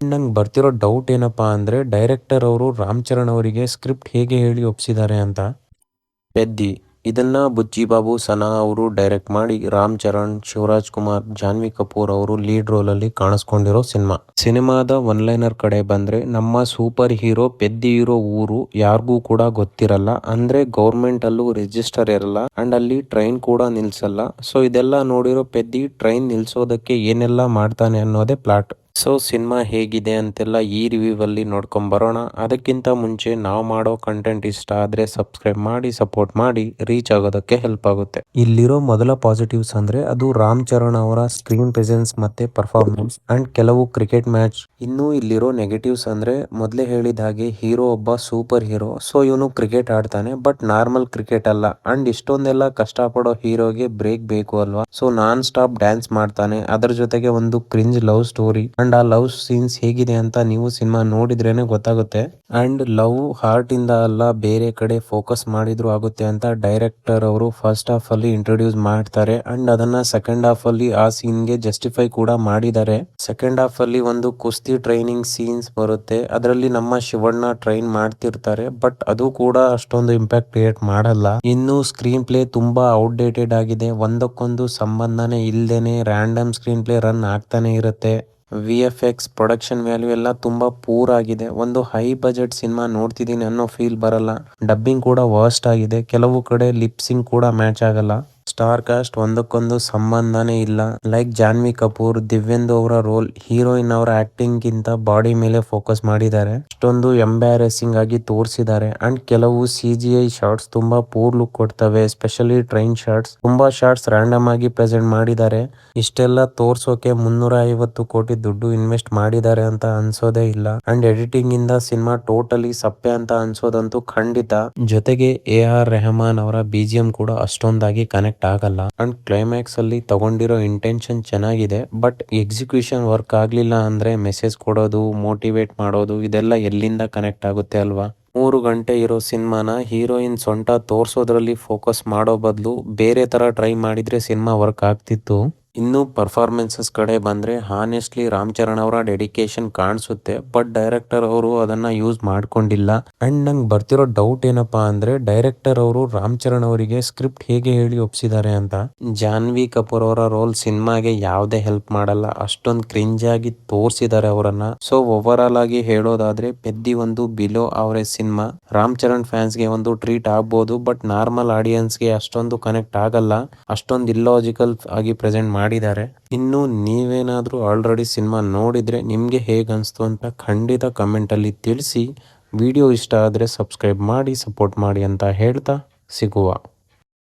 ನಂಗೆ ಬರ್ತಿರೋ ಡೌಟ್ ಏನಪ್ಪಾ ಅಂದ್ರೆ ಡೈರೆಕ್ಟರ್ ಅವರು ರಾಮ್ ಚರಣ್ ಅವರಿಗೆ ಸ್ಕ್ರಿಪ್ಟ್ ಹೇಗೆ ಹೇಳಿ ಒಪ್ಸಿದ್ದಾರೆ ಅಂತ. ಪೆದ್ದಿ ಇದನ್ನ ಬುಚ್ಚಿ ಬಾಬು ಸನಾ ಅವರು ಡೈರೆಕ್ಟ್ ಮಾಡಿ ರಾಮ್ ಚರಣ್, ಶಿವರಾಜ್ ಕುಮಾರ್, ಜಾನ್ವಿ ಕಪೂರ್ ಅವರು ಲೀಡ್ ರೋಲ್ ಅಲ್ಲಿ ಕಾಣಿಸ್ಕೊಂಡಿರೋ ಸಿನಿಮಾದ ಒನ್ಲೈನರ್ ಕಡೆ ಬಂದ್ರೆ, ನಮ್ಮ ಸೂಪರ್ ಹೀರೋ ಪೆದ್ದಿ ಇರೋ ಊರು ಯಾರಿಗೂ ಕೂಡ ಗೊತ್ತಿರಲ್ಲ. ಅಂದ್ರೆ ಗೌರ್ಮೆಂಟ್ ಅಲ್ಲೂ ರಿಜಿಸ್ಟರ್ ಇರಲ್ಲ ಅಂಡ್ ಅಲ್ಲಿ ಟ್ರೈನ್ ಕೂಡ ನಿಲ್ಸಲ್ಲ. ಸೊ ಇದೆಲ್ಲ ನೋಡಿರೋ ಪೆದ್ದಿ ಟ್ರೈನ್ ನಿಲ್ಸೋದಕ್ಕೆ ಏನೆಲ್ಲ ಮಾಡ್ತಾನೆ ಅನ್ನೋದೇ ಪ್ಲಾಟ್. ಸೊ ಸಿನಿಮಾ ಹೇಗಿದೆ ಅಂತೆಲ್ಲ ಈ ರಿವ್ಯೂ ಅಲ್ಲಿ ನೋಡ್ಕೊಂಡ್ ಬರೋಣ. ಅದಕ್ಕಿಂತ ಮುಂಚೆ ನಾವು ಮಾಡೋ ಕಂಟೆಂಟ್ ಇಷ್ಟ ಆದ್ರೆ ಸಬ್ಸ್ಕ್ರೈಬ್ ಮಾಡಿ, ಸಪೋರ್ಟ್ ಮಾಡಿ, ರೀಚ್ ಆಗೋದಕ್ಕೆ ಹೆಲ್ಪ್ ಆಗುತ್ತೆ. ಇಲ್ಲಿರೋ ಮೊದಲ ಪಾಸಿಟಿವ್ಸ್ ಅಂದ್ರೆ ಅದು ರಾಮ್ ಚರಣ್ ಅವರ ಸ್ಕ್ರೀನ್ ಪ್ರೆಸೆನ್ಸ್ ಮತ್ತೆ ಪರ್ಫಾರ್ಮೆನ್ಸ್ ಅಂಡ್ ಕೆಲವು ಕ್ರಿಕೆಟ್ ಮ್ಯಾಚ್. ಇನ್ನು ಇಲ್ಲಿರೋ ನೆಗೆಟಿವ್ಸ್ ಅಂದ್ರೆ ಮೊದಲೇ ಹೇಳಿದ ಹಾಗೆ ಹೀರೋ ಒಬ್ಬ ಸೂಪರ್ ಹೀರೋ. ಸೊ ಇವನು ಕ್ರಿಕೆಟ್ ಆಡ್ತಾನೆ, ಬಟ್ ನಾರ್ಮಲ್ ಕ್ರಿಕೆಟ್ ಅಲ್ಲ. ಅಂಡ್ ಇಷ್ಟೊಂದೆಲ್ಲ ಕಷ್ಟಪಡೋ ಹೀರೋಗೆ ಬ್ರೇಕ್ ಬೇಕು ಅಲ್ವಾ. ಸೊ ನಾನ್ ಸ್ಟಾಪ್ ಡ್ಯಾನ್ಸ್ ಮಾಡ್ತಾನೆ, ಅದ್ರ ಜೊತೆಗೆ ಒಂದು ಕ್ರಿಂಜ್ ಲವ್ ಸ್ಟೋರಿ ಅಂಡ್ ಆ ಲವ್ ಸೀನ್ಸ್ ಹೇಗಿದೆ ಅಂತ ನೀವು ಸಿನಿಮಾ ನೋಡಿದ್ರೇನೆ ಗೊತ್ತಾಗುತ್ತೆ. ಅಂಡ್ ಲವ್ ಹಾರ್ಟ್ ಇಂದ ಅಲ್ಲ, ಬೇರೆ ಕಡೆ ಫೋಕಸ್ ಮಾಡಿದ್ರು ಆಗುತ್ತೆ ಅಂತ ಡೈರೆಕ್ಟರ್ ಅವರು ಫಸ್ಟ್ ಹಾಫ್ ಅಲ್ಲಿ ಇಂಟ್ರೊಡ್ಯೂಸ್ ಮಾಡ್ತಾರೆ ಅಂಡ್ ಅದನ್ನ ಸೆಕೆಂಡ್ ಹಾಫ್ ಅಲ್ಲಿ ಆ ಸೀನ್ ಗೆ ಜಸ್ಟಿಫೈ ಕೂಡ ಮಾಡಿದ್ದಾರೆ. ಸೆಕೆಂಡ್ ಹಾಫ್ ಅಲ್ಲಿ ಒಂದು ಕುಸ್ತಿ ಟ್ರೈನಿಂಗ್ ಸೀನ್ಸ್ ಬರುತ್ತೆ, ಅದರಲ್ಲಿ ನಮ್ಮ ಶಿವಣ್ಣ ಟ್ರೈನ್ ಮಾಡ್ತಿರ್ತಾರೆ, ಬಟ್ ಅದು ಕೂಡ ಅಷ್ಟೊಂದು ಇಂಪ್ಯಾಕ್ಟ್ ಕ್ರಿಯೇಟ್ ಮಾಡಲ್ಲ. ಇನ್ನು ಸ್ಕ್ರೀನ್ ಪ್ಲೇ ತುಂಬಾ ಔಟ್ಡೇಟೆಡ್ ಆಗಿದೆ, ಒಂದಕ್ಕೊಂದು ಸಂಬಂಧನೇ ಇಲ್ದೇನೆ ರ್ಯಾಂಡಮ್ ಸ್ಕ್ರೀನ್ ಪ್ಲೇ ರನ್ ಆಗ್ತಾನೆ ಇರುತ್ತೆ. VFX ಪ್ರೊಡಕ್ಷನ್ ವ್ಯಾಲ್ಯೂ ಎಲ್ಲ ತುಂಬಾ ಪೂರ್ ಆಗಿದೆ. ಒಂದು ಹೈ ಬಜೆಟ್ ಸಿನಿಮಾ ನೋಡ್ತಿದೀನಿ ಅನ್ನೋ ಫೀಲ್ ಬರಲ್ಲ. ಡಬ್ಬಿಂಗ್ ಕೂಡ ವರ್ಸ್ಟ್ ಆಗಿದೆ, ಕೆಲವು ಕಡೆ ಲಿಪ್ಸಿಂಗ್ ಕೂಡ ಮ್ಯಾಚ್ ಆಗಲ್ಲ. ಸ್ಟಾರ್ ಕಾಸ್ಟ್ ಒಂದಕ್ಕೊಂದು ಸಂಬಂಧನೇ ಇಲ್ಲ. ಲೈಕ್ ಜಾನ್ವಿ ಕಪೂರ್, ದಿವ್ಯಂದು ಅವರ ರೋಲ್ ಹೀರೋಯಿನ್ ಅವರ ಆಕ್ಟಿಂಗ್ ಗಿಂತ ಬಾಡಿ ಮೇಲೆ ಫೋಕಸ್ ಮಾಡಿದ್ದಾರೆ. ಅಷ್ಟೊಂದು ಎಂಬ್ಯಾರೆಸಿಂಗ್ ಆಗಿ ತೋರಿಸಿದ್ದಾರೆ. ಅಂಡ್ ಕೆಲವು CGI ಶಾರ್ಟ್ಸ್ ತುಂಬಾ ಪೂರ್ ಲುಕ್ ಕೊಡ್ತವೆ, ಎಸ್ಪೆಷಲಿ ಟ್ರೈನ್ ಶಾರ್ಟ್ಸ್. ತುಂಬಾ ಶಾರ್ಟ್ಸ್ ರ್ಯಾಂಡಮ್ ಆಗಿ ಪ್ರೆಸೆಂಟ್ ಮಾಡಿದ್ದಾರೆ. ಇಷ್ಟೆಲ್ಲ ತೋರ್ಸೋಕೆ 350 ಕೋಟಿ ದುಡ್ಡು ಇನ್ವೆಸ್ಟ್ ಮಾಡಿದ್ದಾರೆ ಅಂತ ಅನ್ಸೋದೇ ಇಲ್ಲ. ಅಂಡ್ ಎಡಿಟಿಂಗ್ ಇಂದ ಸಿನಿಮಾ ಟೋಟಲಿ ಸಪ್ಪೆ ಅಂತ ಅನ್ಸೋದಂತೂ ಖಂಡಿತ. ಜೊತೆಗೆ AR ರೆಹಮಾನ್ ಅವರ BGM ಕೂಡ ಅಷ್ಟೊಂದಾಗಿ ಕನೆಕ್ಟ್ ಆಗಲ್ಲ. ಅಂಡ್ ಕ್ಲೈಮ್ಯಾಕ್ಸ್ ಅಲ್ಲಿ ತಗೊಂಡಿರೋ ಇಂಟೆನ್ಷನ್ ಚೆನ್ನಾಗಿದೆ, ಬಟ್ ಎಕ್ಸಿಕ್ಯೂಷನ್ ವರ್ಕ್ ಆಗ್ಲಿಲ್ಲ ಅಂದ್ರೆ ಮೆಸೇಜ್ ಕೊಡೋದು, ಮೋಟಿವೇಟ್ ಮಾಡೋದು ಇದೆಲ್ಲ ಎಲ್ಲಿಂದ ಕನೆಕ್ಟ್ ಆಗುತ್ತೆ ಅಲ್ವಾ. 3 ಗಂಟೆ ಇರೋ ಸಿನಿಮಾನ ಹೀರೋಯಿನ್ ಸೊಂಟ ತೋರ್ಸೋದ್ರಲ್ಲಿ ಫೋಕಸ್ ಮಾಡೋ ಬದಲು ಬೇರೆ ತರ ಟ್ರೈ ಮಾಡಿದ್ರೆ ಸಿನಿಮಾ ವರ್ಕ್ ಆಗ್ತಿತ್ತು. ಇನ್ನು ಪರ್ಫಾರ್ಮೆನ್ಸಸ್ ಕಡೆ ಬಂದ್ರೆ ಹಾನೆಸ್ಟ್ಲಿ ರಾಮ್ ಚರಣ್ ಅವರ ಡೆಡಿಕೇಶನ್ ಕಾಣಿಸುತ್ತೆ, ಬಟ್ ಡೈರೆಕ್ಟರ್ ಅವರು ಅದನ್ನ ಯೂಸ್ ಮಾಡ್ಕೊಂಡಿಲ್ಲ. ಅಂಡ್ ನಂಗೆ ಬರ್ತಿರೋ ಡೌಟ್ ಏನಪ್ಪಾ ಅಂದ್ರೆ ಡೈರೆಕ್ಟರ್ ಅವರು ರಾಮ್ ಚರಣ್ ಅವರಿಗೆ ಸ್ಕ್ರಿಪ್ಟ್ ಹೇಗೆ ಹೇಳಿ ಒಪ್ಸಿದ್ದಾರೆ ಅಂತ. ಜಾನ್ವಿ ಕಪೂರ್ ಅವರ ರೋಲ್ ಸಿನಿಮಾಗೆ ಯಾವುದೇ ಹೆಲ್ಪ್ ಮಾಡಲ್ಲ, ಅಷ್ಟೊಂದು ಕ್ರಿಂಜ್ ಆಗಿ ತೋರಿಸಿದ್ದಾರೆ ಅವರನ್ನ. ಸೊ ಓವರ್ ಆಲ್ ಆಗಿ ಹೇಳೋದಾದ್ರೆ ಪೆದ್ದಿ ಒಂದು below average cinema. Ram Charan fans ಗೆ ಒಂದು ಟ್ರೀಟ್ ಆಗ್ಬೋದು, ಬಟ್ ನಾರ್ಮಲ್ ಆಡಿಯನ್ಸ್ ಗೆ ಅಷ್ಟೊಂದು ಕನೆಕ್ಟ್ ಆಗಲ್ಲ. ಅಷ್ಟೊಂದು ಇಲ್ಲಾಜಿಕಲ್ ಆಗಿ ಪ್ರೆಸೆಂಟ್ ಮಾಡಿದ್ದಾರೆ. ಇನ್ನು ನೀವೇನಾದ್ರೂ ಆಲ್ರೆಡಿ ಸಿನಿಮಾ ನೋಡಿದ್ರೆ ನಿಮ್ಗೆ ಹೇಗೆ ಅನಿಸ್ತು ಅಂತ ಖಂಡಿತ ಕಮೆಂಟ್ ಅಲ್ಲಿ ತಿಳಿಸಿ. ವಿಡಿಯೋ ಇಷ್ಟ ಆದ್ರೆ ಸಬ್ಸ್ಕ್ರೈಬ್ ಮಾಡಿ, ಸಪೋರ್ಟ್ ಮಾಡಿ ಅಂತ ಹೇಳ್ತಾ ಸಿಗುವ.